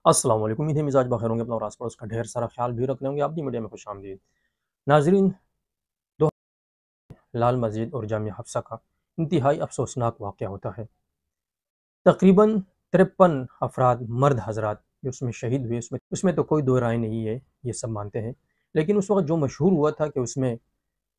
अस्सलाम वालेकुम। उम्मीद है मिजाज बखैर होंगे, अपना और आस पड़ोस का ढेर सारा ख्याल भी रख रहे होंगे। आप दी मीडिया में खुश आमदीद नाजरीन। दो लाल मस्जिद और जामिया हफ्सा का इंतहाई अफसोसनाक वाक़या होता है। तकरीबन 53 अफराद मर्द हजरात जो उसमें शहीद हुए, उसमें उसमें तो कोई दो राय नहीं है, ये सब मानते हैं। लेकिन उस वक्त जो मशहूर हुआ था कि उसमें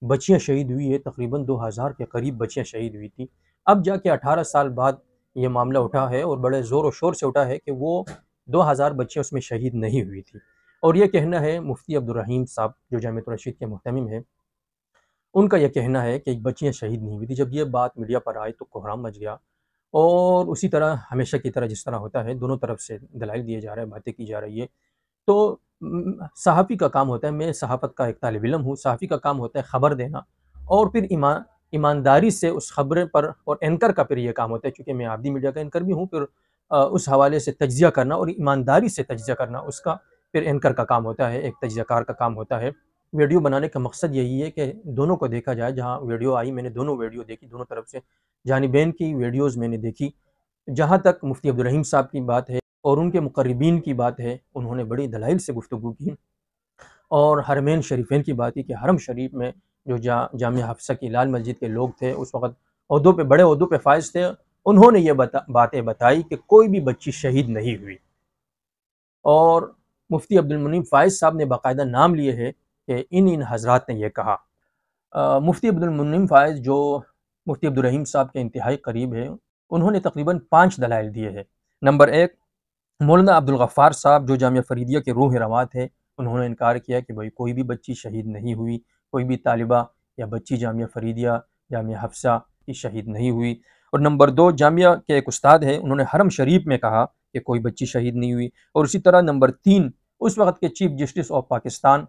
बच्चियां शहीद हुई है, तकरीबन 2000 के करीब बच्चियां शहीद हुई थी। अब जाके 18 साल बाद ये मामला उठा है और बड़े ज़ोर और शोर से उठा है कि वो 2000 बच्चियां उसमें शहीद नहीं हुई थी। और ये कहना है मुफ्ती अब्दुल रहीम साहब जो जामिया रशीद के मुहतमिम हैं, उनका यह कहना है कि बच्चियां शहीद नहीं हुई थी। जब ये बात मीडिया पर आई तो कोहराम मच गया। और उसी तरह हमेशा की तरह जिस तरह होता है, दोनों तरफ से दलाइल दिए जा रहे हैं, बातें की जा रही है। तो सहाफ़ी का काम होता है, मैं सहाफ़त का एक तालिब इल्म हूँ, सहाफ़ी का काम होता है ख़बर देना और फिर ईमानदारी से उस ख़बर पर, और एंकर का फिर ये काम होता है, चूँकि मैं आदि मीडिया का एंकर भी हूँ, फिर उस हवाले से तज्ज़िया करना और ईमानदारी से तज्ज़िया करना उसका फिर एंकर का काम होता है, एक तज्ज़ियाकार का काम होता है। वीडियो बनाने का मकसद यही है कि दोनों को देखा जाए। जहाँ वीडियो आई, मैंने दोनों वीडियो देखी, दोनों तरफ से जानिबैन की वीडियोज़ मैंने देखी। जहाँ तक मुफ्ती अब्दुल रहीम साहब की बात है और उनके मुक़र्रिबीन की बात है, उन्होंने बड़ी दलाइल से गुफ्तगू की और हरमैन शरीफैन की बात की कि हरम शरीफ में जो जामिया हफ्सा की लाल मस्जिद के लोग थे, उस वक़्त ओहदों पे, बड़े ओहदों पे फ़ाइज़ थे, उन्होंने ये बातें बताई कि कोई भी बच्ची शहीद नहीं हुई। और मुफ्ती अब्दुल मुनीम फ़ाइज़ साहब ने बाकायदा नाम लिए है कि इन हज़रात ने ये कहा। मुफ्ती अब्दुल मुनीम फ़ाइज़ जो मुफ्ती अब्दुल रहीम साहब के इंतहाई करीब है, उन्होंने तकरीबन 5 दलाइल दिए हैं। नंबर 1, मौलाना अब्दुल गफ़्फ़ार साहब जो जामिया फ़रीदिया के रूह रवां थे, उन्होंने इनकार किया कि भाई कोई भी बच्ची शहीद नहीं हुई, कोई भी तालिबा या बच्ची जामिया फ़रीदिया, जामिया हफ्सा की शहीद नहीं हुई। और नंबर 2, जामिया के एक उस्ताद हैं, उन्होंने हरम शरीफ में कहा कि कोई बच्ची शहीद नहीं हुई। और इसी तरह नंबर 3, उस वक़्त के chief justice of Pakistan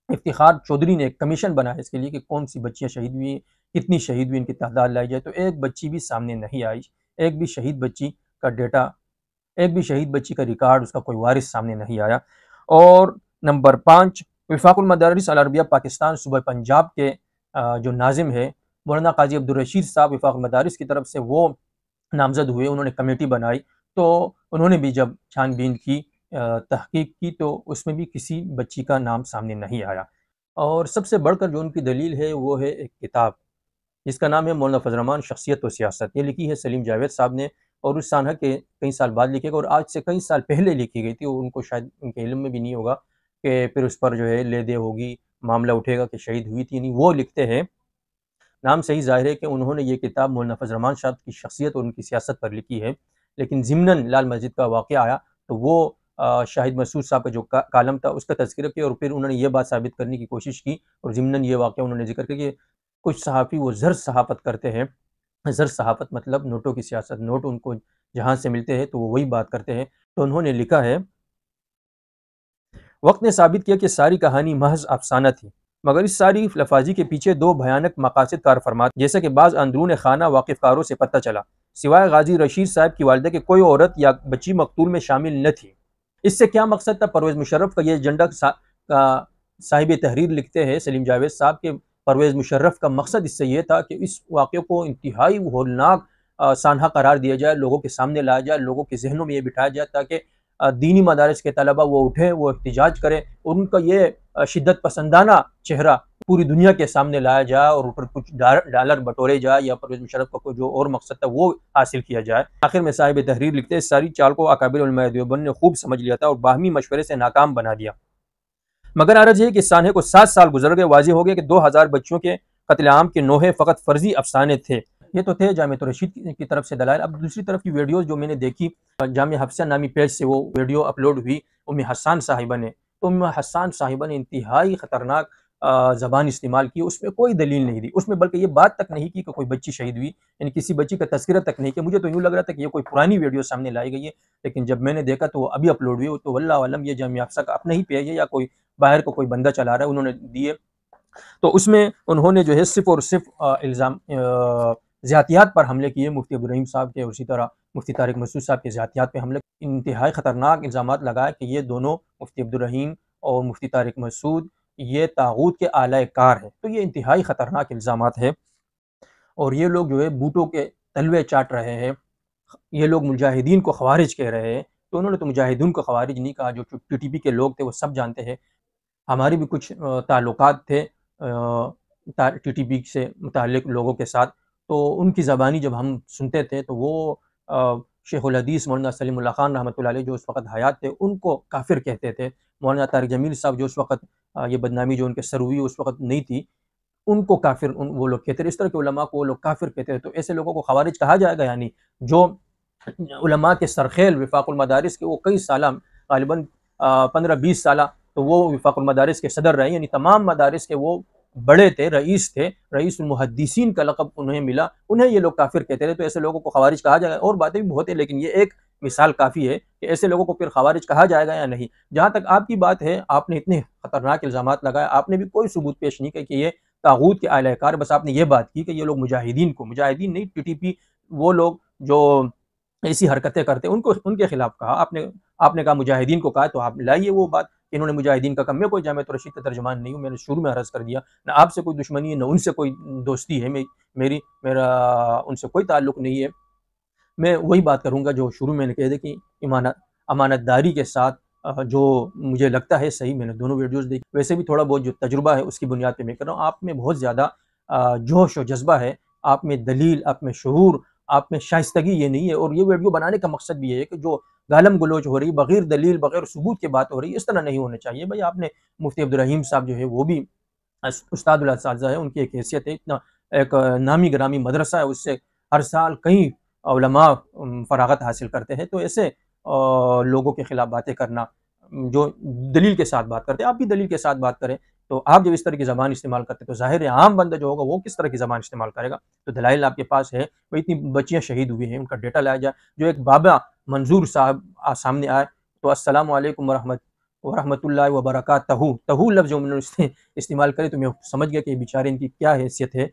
Iftikhar Chaudhry ने एक कमीशन बनाया इसके लिए कि कौन सी बच्चियाँ शहीद हुई, कितनी शहीद हुई, इनकी तादाद लाई जाए, तो एक बच्ची भी सामने नहीं आई। एक भी शहीद बच्ची का डेटा, एक भी शहीद बच्ची का रिकॉर्ड, उसका कोई वारिस सामने नहीं आया। और नंबर 5, वफाकुल मदारिस अल अरबिया पाकिस्तान सूबा पंजाब के जो नाजिम है मौलाना काजी अब्दुल रशीद साहब, वफाकुल मदारिस की तरफ से वो नामज़द हुए, उन्होंने कमेटी बनाई। तो उन्होंने भी जब छानबीन की, तहकीक की, तो उसमें भी किसी बच्ची का नाम सामने नहीं आया। और सबसे बढ़कर जो उनकी दलील है वो है एक किताब जिसका नाम है मौलाना फजल रहमान शख्सियत व सियासत। ये लिखी है सलीम जावेद साहब ने और उस सानहा के कई साल बाद लिखेगा और आज से कई साल पहले लिखी गई थी। और उनको शायद उनके इल्म में भी नहीं होगा कि फिर उस पर जो है ले दे होगी, मामला उठेगा कि शहीद हुई थी नहीं। वो लिखते हैं, नाम से ही ज़ाहिर है कि उन्होंने ये किताब मौलाना फजल रहमान साहब की शख्सियत और उनकी सियासत पर लिखी है। लेकिन ज़िमनन लाल मस्जिद का वाक़या आया तो वो शाहिद मसूद साहब का जो कालम था उसका तज़किरा किया और फिर उन्होंने ये बात साबित करने की कोशिश की और ज़िमनन ये वाक़या उन्होंने ज़िक्र किया कि कुछ सहाफ़ी वो ज़र सहाफ़त करते हैं। ज़र सहाफ़त मतलब नोटों की सियासत, नोट उनको जहाँ से मिलते हैं तो वो वही बात करते हैं। तो उन्होंने लिखा है, वक्त ने साबित किया कि सारी कहानी महज अफसाना थी, मगर इस सारी लफाजी के पीछे दो भयानक मकासद कार फरमात, जैसे कि बाज़ अंदरून खाना वाकिफ़कारों से पता चला, सिवाय गाजी रशीद साहब की वालिदा के कोई औरत या बच्ची मकतूल में शामिल न थी। इससे क्या मकसद था? परवेज़ मुशर्रफ का ये एजेंडा साहिब तहरीर लिखते हैं सलीम जावेद साहब के, परवेज़ मुशर्रफ का मकसद इससे ये था कि इस वाक़े को इंतहाई होलनाक सानहा करार दिया जाए, लोगों के सामने लाया जाए, लोगों के जहनों में ये बिठाया जाए ताकि दीनी मदारिस के तलबा वो उठें, वो एहतजाज करें और उनका ये शिद्दत पसंदाना चेहरा पूरी दुनिया के सामने लाया जाए और ऊपर कुछ डॉलर बटोरे जाए या परवेज़ मुशर्रफ का कोई जो और मकसद था वो हासिल किया जाए। आखिर में साहिब तहरीर लिखते हैं, सारी चाल को अकाबिर उलमा देवबंद ने खूब समझ लिया था और बाहमी मशवरे से नाकाम बना दिया। मगर अर्ज है कि इस सानहे को 7 साल गुजर गए, वाज़ेह हो गया कि 2000 बच्चियों के कत्लेआम के नोहे फ़कत फ़र्ज़ी अफ़साने थे। ये तो थे जामिया रशीद की तरफ से दलाइल। अब दूसरी तरफ की वीडियोज़ जो मैंने देखी, जामिया हफ्सा नामी पेज से वो वीडियो अपलोड हुई उम्मे हसन साहिबा ने, तो उम्मे हसन साहिबा ने इंतहाई ख़तरनाक ज़बान इस्तेमाल की, उसमें कोई दलील नहीं दी, उसमें बल्कि ये बात तक नहीं की कि कोई बच्ची शहीद हुई, यानी किसी बच्ची का तज़किरा तक नहीं किया। मुझे तो यूँ लग रहा था कि ये कोई पुरानी वीडियो सामने लाई गई है, लेकिन जब मैंने देखा तो वो अभी अपलोड हुई, तो वल्लाह आलम ये जामिया हफ्सा का अपना ही पेज है या कोई बाहर को कोई बंदा चला रहा है, उन्होंने दिए। तो उसमें उन्होंने जो है सिर्फ और सिर्फ इल्ज़ाम ज़्यातियात पर हमले किए, मुफ्ती अब्दुल रहीम साहब के और इसी तरह मुफ्ती तारिक मसूद साहब के ज़्यातियात पे हमले, इंतहाई ख़तरनाक इल्ज़ामात लगाए कि ये दोनों मुफ्ती अब्दुल रहीम और मुफ्ती तारिक मसूद ये तागूत के आला कार हैं। तो ये इंतहाई ख़तरनाक इल्ज़ामात है और ये लोग जो है बूटों के तलवे चाट रहे हैं, ये लोग मुजाहिदीन को ख़वारिज कह रहे हैं। تو انہوں نے تو مجاہدین کو خوارج نہیں کہا، جو TTP کے لوگ تھے وہ سب جانتے ہیں، ہماری بھی کچھ تعلقات تھے TTP سے متعلق لوگوں کے ساتھ، تو ان کی زبانی جب ہم سنتے تھے تو وہ شیخ الحدیث مولانا سلیم اللہ خان رحمۃ اللہ علیہ جو اس وقت حیات تھے ان کو کافر کہتے تھے، مولانا طارق جمیل صاحب جو اس وقت یہ بدنامی جو ان کے سر ہوئی اس وقت نہیں تھی، ان کو کافر وہ لوگ کہتے تھے، اس طرح کے علماء کو وہ لوگ کافر کہتے تھے، تو ایسے لوگوں کو خوارج کہا جائے گا؟ یعنی جو علماء کے سرخیل وفاق المدارس کے وہ کئی سالہ غالباً 15-20 سالہ تو وہ وفاق المدارس کے صدر رہے، یعنی تمام مدارس کے وہ بڑے تھے، رئیس تھے، رئیس المحدثین کا لقب انہیں ملا، انہیں یہ لوگ کافر کہتے تھے، تو ایسے لوگوں کو خوارج کہا جائے گا؟ اور باتیں بھی بہت ہیں لیکن یہ ایک مثال کافی ہے کہ ایسے لوگوں کو پھر خوارج کہا جائے گا یا نہیں۔ جہاں تک آپ کی بات ہے، آپ نے اتنے خطرناک الزامات لگائے، آپ نے بھی کوئی ثبوت پیش نہیں کیا کہ یہ طاغوت کے اعلی کار، بس آپ نے یہ بات کی کہ یہ لوگ مجاہدین نہیں TTP وہ لوگ جو ایسی حرکتیں کرتے ان کے خلاف کہا، آپ نے کہا مجاہدین کو کہا، تو آپ لائیے وہ بات کہ انہوں نے مجاہدین کا کہا۔ میں کوئی جامعۃ الرشید کا ترجمان نہیں ہوں، میں نے شروع میں عرض کر دیا، نہ آپ سے کوئی دشمنی ہے نہ ان سے کوئی دوستی ہے، میرا ان سے کوئی تعلق نہیں ہے، میں وہی بات کروں گا جو شروع میں نے کہہ دیا کہ امانت داری کے ساتھ جو مجھے لگتا ہے صحیح، میں نے دونوں ویڈیوز دیکھی، ویسے بھی تھوڑا بہت جو تجربہ ہے اس کی بنیاد پہ میں کر رہا ہوں۔ آپ میں بہت زیادہ جوش و جذبہ ہے، آپ میں دلیل، آپ میں شعور، آپ میں شائستگی یہ نہیں ہے، اور یہ ویڈیو بنانے کا مقصد بھی یہ ہے کہ جو گالم گلوچ ہو رہی، بغیر دلیل بغیر ثبوت کے بات ہو رہی، اس طرح نہیں ہونا چاہیے۔ بھائی آپ نے مفتی عبدالرحیم صاحب جو ہے وہ بھی استاد الاساتذہ ہے، ان کی ایک حیثیت ہے، اتنا ایک نامی گرامی مدرسہ ہے، اس سے ہر سال کئی علماء فراغت حاصل کرتے ہیں، تو ایسے لوگوں کے خلاف باتیں کرنا جو دلیل کے ساتھ بات کرتے ہیں، آپ بھی دلیل کے ساتھ بات کریں، تو آپ جب اس طرح کی زبان استعمال کرتے تو ظاہر ہے عام بندہ جو ہوگا وہ کس طرح کی زبان استعمال کرے گا؟ تو دلائل آپ کے پاس ہے، وہ اتنی بچیاں شہید ہوئی ہیں، ان کا ڈیٹا لایا جائے، جو ایک بابا منظور صاحب سامنے آئے تو السلام علیکم ورحمۃ اللہ وبرکاتہ، تہو لفظ جو انہوں نے استعمال کرے تو میں سمجھ گیا کہ بیچارے ان کی کیا حیثیت ہے،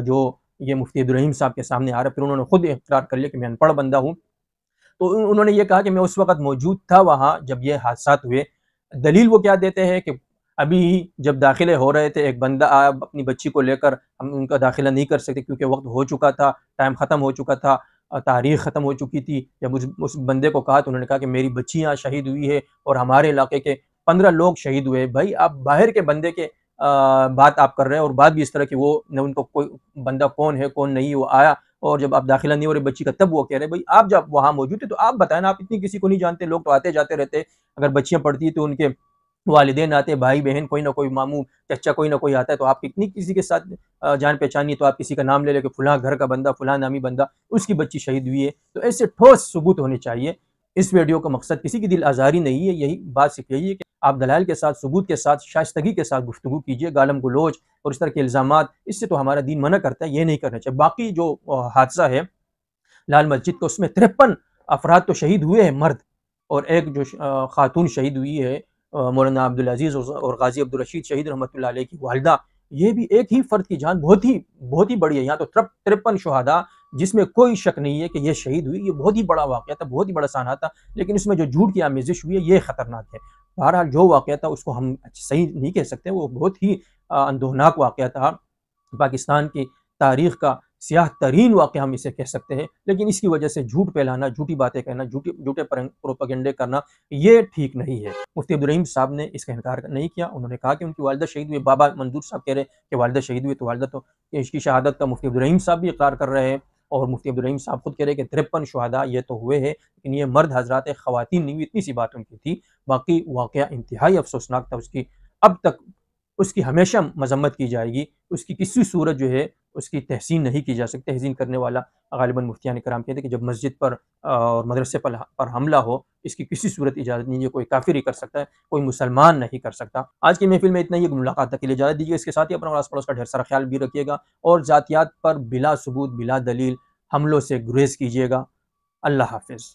جو یہ مفتی عبدالرحیم صاحب کے سامنے آ رہا ہے۔ پھر انہوں نے خود اقرار کر لیا کہ میں ان پڑھ بندہ ہوں، تو انہوں نے یہ کہا کہ میں اس وقت موجود تھا وہاں جب یہ حادثات ہوئے۔ دلیل وہ کیا دیتے ہیں کہ ابھی جب داخلے ہو رہے تھے، ایک بندہ آیا اپنی بچی کو لے کر، ہم ان کا داخلہ نہیں کر سکتے کیونکہ وقت ہو چکا تھا، ٹائم ختم ہو چکا تھا، تاریخ ختم ہو چکی تھی۔ جب اس بندے کو کہا تو انہوں نے کہا کہ میری بچی یہاں شہید ہوئی ہے اور ہمارے علاقے کے 15 لوگ شہید ہوئے۔ بھائی آپ باہر کے بندے کے بات آپ کر رہے ہیں، اور بات بھی اس طرح کی، وہ نہ ان کو کوئی بندہ کون ہے کون نہیں، وہ آیا اور جب آپ داخلہ نہیں ہو رہے بچی کا، تب وہ کہہ رہے بھائی آپ جب وہاں موجود تھے تو آپ بتائیں نا، آپ اتنی کسی کو نہیں جانتے، لوگ تو آتے جاتے رہتے، اگر بچیاں پڑھتی تو ان کے والدین آتے، بھائی بہن، کوئی نہ کوئی ماموں چچا کوئی نہ کوئی آتا ہے، تو آپ اتنی کسی کے ساتھ جان پہچانی تو آپ کسی کا نام لے لے کہ فلاں گھر کا بندہ، فلاں نامی بندہ، اس کی بچی شہید ہوئی ہے، تو ایسے ٹھوس ثبوت ہونے چاہیے۔ اس ویڈیو کا مقصد کسی کی دل آزاری نہیں ہے، یہی بات صرف یہی ہے کہ آپ دلائل کے ساتھ، ثبوت کے ساتھ، شائستگی کے ساتھ گفتگو کیجئے، گالم گلوچ اور اس طرح کے الزامات، اس سے تو ہمارا دین منع کرتا ہے، یہ نہیں کرنا چاہیے۔ باقی جو حادثہ ہے لال مسجد کا، اس میں 53 افراد تو شہید ہوئے ہیں مرد، اور ایک جو خاتون شہید ہوئی ہے مولانا عبدالعزیز اور غازی عبدالرشید شہید رحمۃ اللہ علیہ کی والدہ، یہ بھی ایک ہی فرد کی جان بہت ہی بڑی ہے۔ یہاں تو 53 شہداء جس میں کوئی شک نہیں ہے کہ یہ شہید ہوئی، یہ بہت ہی بڑا واقعہ تھا، بہت ہی بڑا سانحہ تھا، لیکن اس میں جو جھوٹ کی آمیزش ہوئی ہے یہ خطرناک ہے۔ بہرحال جو واقعہ تھا اس کو ہم صحیح نہیں کہہ سکتے، وہ بہت ہی اندوہناک واقعہ تھا، پاکستان کی تاریخ کا سیاہ ترین واقعہ ہم اسے کہہ سکتے ہیں، لیکن اس کی وجہ سے جھوٹ پھیلانا، جھوٹی باتیں کہنا، جھوٹے پروپیگنڈے کرنا یہ ٹھیک نہیں ہے۔ مفتی عبدالرحیم صاحب نے اس کا انکار نہیں کیا، انہوں نے کہا کہ ان کی والدہ شہید ہوئی، بابا منظور صاحب کہہ رہے کہ والدہ شہید ہوئی، تو والدہ تو اس کی شہادت کا مفتی عبدالرحیم صاحب بھی اقرار کر رہے ہیں، اور مفتی عبدالرحیم صاحب خود کہہ رہے کہ 53 شہداء یہ تو ہوئے ہیں، لیکن یہ مرد حضرات، خواتین نہیں ہوئی، اتنی سی بات ان کی تھی۔ باقی واقعہ انتہائی افسوسناک تھا، اس کی اب تک اس کی ہمیشہ مذمت کی جائے گی، اس کی کسی صورت جو ہے اس کی تحسین نہیں کی جا سکتی۔ تحسین کرنے والا غالباً مفتیان کرام کہتے ہیں کہ جب مسجد پر اور مدرسے پر حملہ ہو، اس کی کسی صورت اجازت نہیں ہے، کوئی کافر ہی کر سکتا ہے، کوئی مسلمان نہیں کر سکتا۔ آج کی محفل میں اتنا ہی، ملاقات تک کے لیے اجازت دیجیے، اس کے ساتھ ہی اپنا اور آس پڑوس کا ڈھیر سارا خیال بھی رکھیے گا، اور ذاتیات پر بلا ثبوت بلا دلیل حملوں سے گریز کیجیے گا۔ اللہ حافظ۔